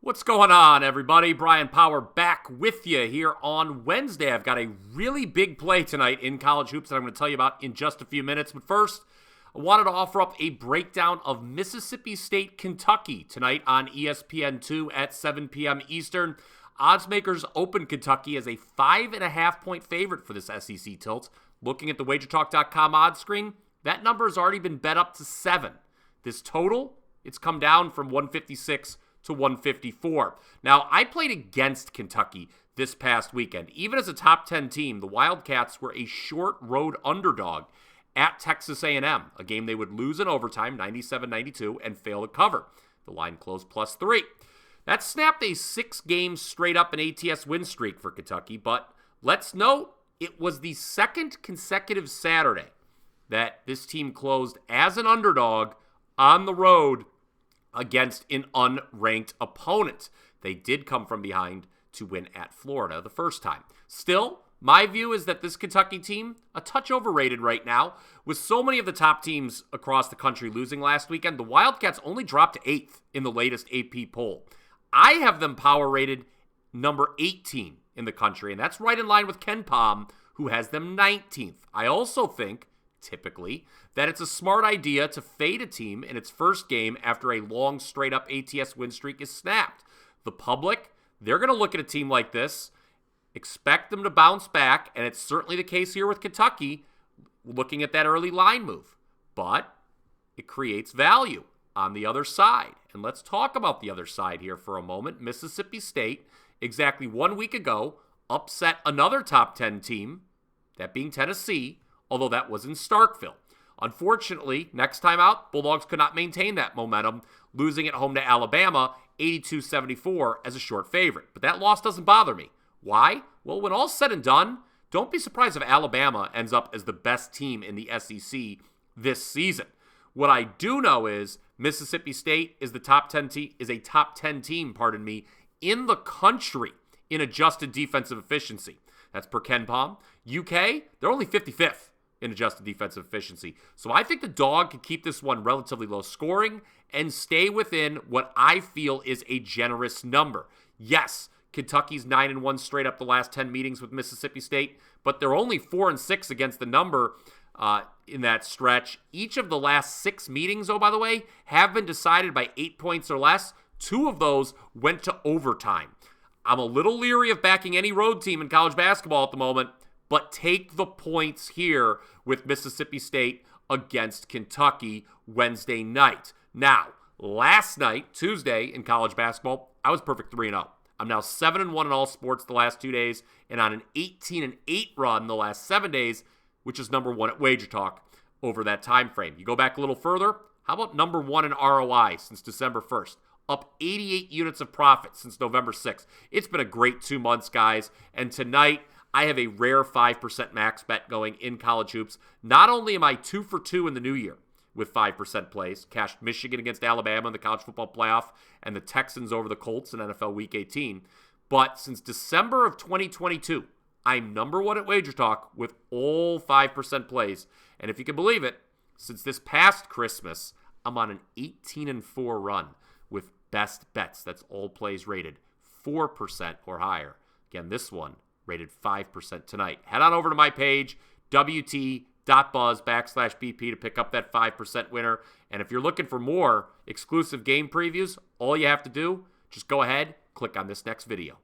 What's going on, everybody? Brian Power back with you here on Wednesday. I've got a really big play tonight in college hoops that I'm going to tell you about in just a few minutes. But first, I wanted to offer up a breakdown of Mississippi State, Kentucky tonight on ESPN2 at 7 p.m. Eastern. Oddsmakers open Kentucky as a 5.5-point favorite for this SEC tilt. Looking at the WagerTalk.com odds screen, that number has already been bet up to 7. This total, it's come down from 156 to 154. Now, I played against Kentucky this past weekend. Even as a top 10 team, the Wildcats were a short road underdog at Texas A&M, a game they would lose in overtime, 97-92, and fail to cover. The line closed +3. That snapped a 6-game straight-up and ATS win streak for Kentucky, but let's note it was the second consecutive Saturday that this team closed as an underdog on the road against an unranked opponent. They did come from behind to win at Florida the first time. Still, my view is that this Kentucky team, a touch overrated right now. With so many of the top teams across the country losing last weekend, the Wildcats only dropped to 8th in the latest AP poll. I have them power rated number 18 in the country, and that's right in line with Ken Pom, who has them 19th. I also think, typically, that it's a smart idea to fade a team in its first game after a long straight-up ATS win streak is snapped. The public, they're going to look at a team like this, expect them to bounce back, and it's certainly the case here with Kentucky, looking at that early line move. But it creates value on the other side. And let's talk about the other side here for a moment. Mississippi State, exactly 1 week ago, upset another top 10 team, that being Tennessee, although that was in Starkville. Unfortunately, next time out, Bulldogs could not maintain that momentum, losing at home to Alabama 82-74 as a short favorite. But that loss doesn't bother me. Why? Well, when all's said and done, don't be surprised if Alabama ends up as the best team in the SEC this season. What I do know is Mississippi State is a top 10 team, in the country in adjusted defensive efficiency. That's per Ken Pom. UK, they're only 55th in adjusted defensive efficiency. So I think the dog can keep this one relatively low scoring and stay within what I feel is a generous number. Yes, Kentucky's 9-1 straight up the last 10 meetings with Mississippi State, but they're only 4-6 against the number in that stretch. Each of the last 6 meetings, oh, by the way, have been decided by 8 points or less. 2 of those went to overtime. I'm a little leery of backing any road team in college basketball at the moment, but take the points here with Mississippi State against Kentucky Wednesday night. Now, last night, Tuesday, in college basketball, I was perfect 3-0. I'm now 7-1 in all sports the last 2 days and on an 18-8 run the last 7 days, which is number 1 at WagerTalk over that time frame. You go back a little further, how about number 1 in ROI since December 1st? Up 88 units of profit since November 6th. It's been a great 2 months, guys. And tonight, I have a rare 5% max bet going in college hoops. Not only am I 2 for 2 in the new year with 5% plays, cashed Michigan against Alabama in the college football playoff and the Texans over the Colts in NFL Week 18, but since December of 2022, I'm number 1 at WagerTalk with all 5% plays. And if you can believe it, since this past Christmas, I'm on an 18-4 run with best bets. That's all plays rated 4% or higher. Again, this one rated 5% tonight. Head on over to my page, wt.buzz/BP to pick up that 5% winner. And if you're looking for more exclusive game previews, all you have to do, just go ahead, click on this next video.